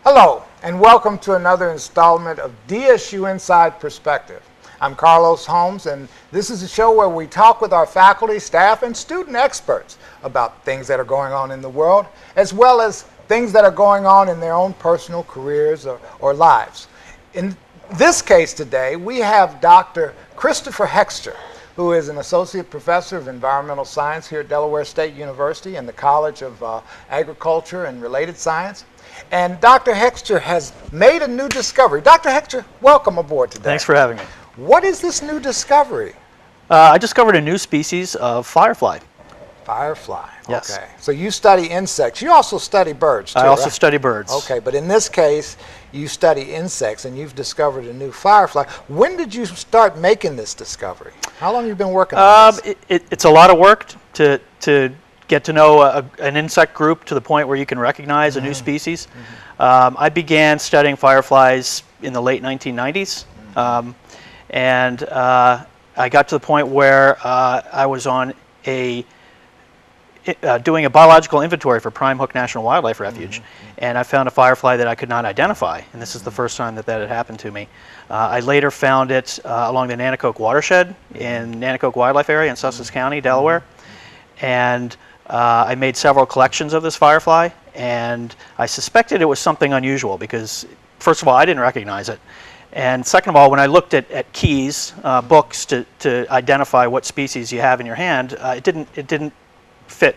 Hello, and welcome to another installment of DSU Inside Perspective. I'm Carlos Holmes, and this is a show where we talk with our faculty, staff, and student experts about things that are going on in the world, as well as things that are going on in their own personal careers or lives. In this case today, we have Dr. Christopher Heckscher, who is an associate professor of environmental science here at Delaware State University in the College of Agriculture and Related Science. And Dr. Heckscher has made a new discovery. Dr. Heckscher, welcome aboard today. Thanks for having me. What is this new discovery? I discovered a new species of firefly. Firefly. Yes. Okay. So you study insects. You also study birds, too, I also right? study birds. Okay, but in this case, you study insects, and you've discovered a new firefly. When did you start making this discovery? How long have you been working on this? It's a lot of work to get to know an insect group to the point where you can recognize a new species. I began studying fireflies in the late 1990s, and I got to the point where I was on doing a biological inventory for Prime Hook National Wildlife Refuge, and I found a firefly that I could not identify, and this is the first time that had happened to me. I later found it along the Nanticoke watershed in Nanticoke Wildlife Area in Sussex County, Delaware, and I made several collections of this firefly, and I suspected it was something unusual because, first of all, I didn't recognize it, and second of all, when I looked at keys, books to identify what species you have in your hand, it didn't fit.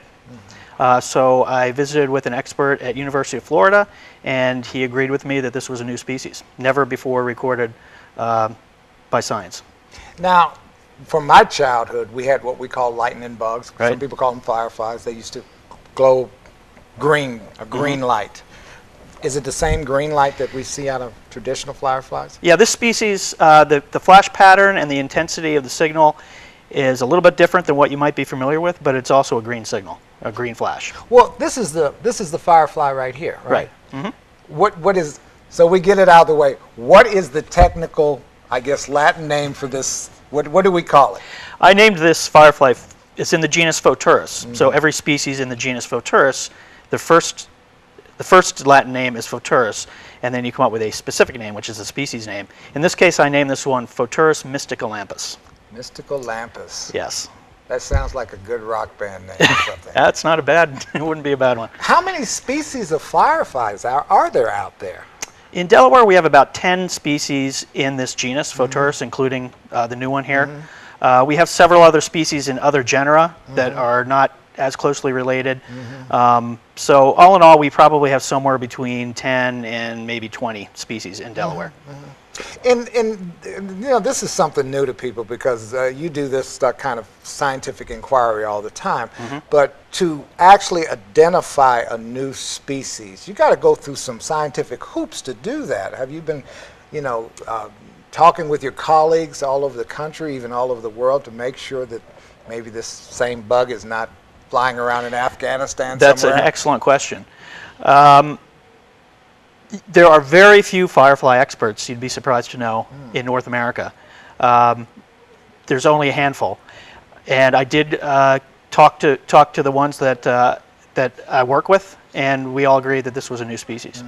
So I visited with an expert at University of Florida, and he agreed with me that this was a new species, never before recorded by science. Now, from my childhood, we had what we call lightning bugs. Right. Some people call them fireflies. They used to glow green, a green light. Is it the same green light that we see out of traditional fireflies? Yeah, this species, the flash pattern and the intensity of the signal is a little bit different than what you might be familiar with, but it's also a green signal, a green flash. Well, this is the firefly right here, right? Right. What is, so we get it out of the way, what is the technical, I guess, Latin name for this? What do we call it? I named this firefly, it's in the genus Photurus. So every species in the genus Photurus, the first Latin name is Photurus, and then you come up with a specific name, which is the species name. In this case, I named this one Photurus mysticolampus. Mysticolampus. Yes. That sounds like a good rock band name or something. That's not a bad, it wouldn't be a bad one. How many species of fireflies are there out there? In Delaware, we have about 10 species in this genus, Photurus, including the new one here. We have several other species in other genera that are not as closely related. So all in all, we probably have somewhere between 10 and maybe 20 species in Delaware. And you know, this is something new to people because you do this kind of scientific inquiry all the time. But to actually identify a new species, you got to go through some scientific hoops to do that. Have you been, you know, talking with your colleagues all over the country, even all over the world, to make sure that maybe this same bug is not flying around in Afghanistan That's somewhere? an excellent question. There are very few firefly experts, you'd be surprised to know, in North America. There's only a handful. And I did talk to the ones that I work with, and we all agreed that this was a new species.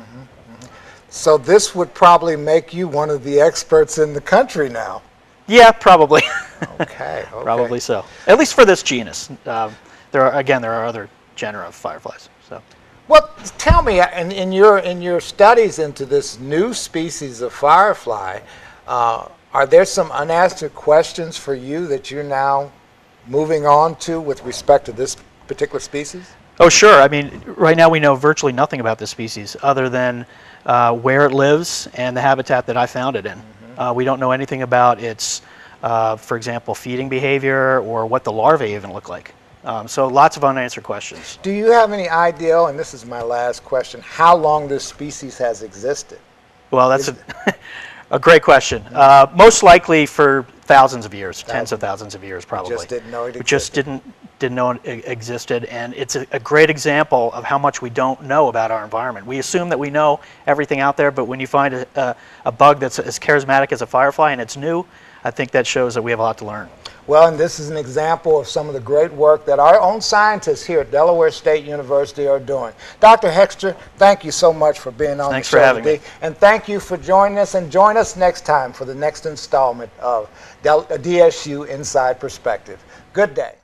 So this would probably make you one of the experts in the country now. Yeah, probably. Okay. Probably so. At least for this genus. There are other genera of fireflies. So. Well, tell me, in your studies into this new species of firefly, are there some unanswered questions for you that you're now moving on to with respect to this particular species? Oh, sure. I mean, right now we know virtually nothing about this species other than where it lives and the habitat that I found it in. We don't know anything about its, for example, feeding behavior or what the larvae even look like. So lots of unanswered questions. Do you have any idea, and this is my last question, how long this species has existed? Well, that's a great question. Most likely for thousands of years, tens of thousands of years probably. We just didn't know it existed. We just didn't know it existed, and it's a great example of how much we don't know about our environment. We assume that we know everything out there, but when you find a bug that's as charismatic as a firefly and it's new, I think that shows that we have a lot to learn. Well, and this is an example of some of the great work that our own scientists here at Delaware State University are doing. Dr. Heckscher, thank you so much for being on the show today. And thank you for joining us, and join us next time for the next installment of DSU Inside Perspective. Good day.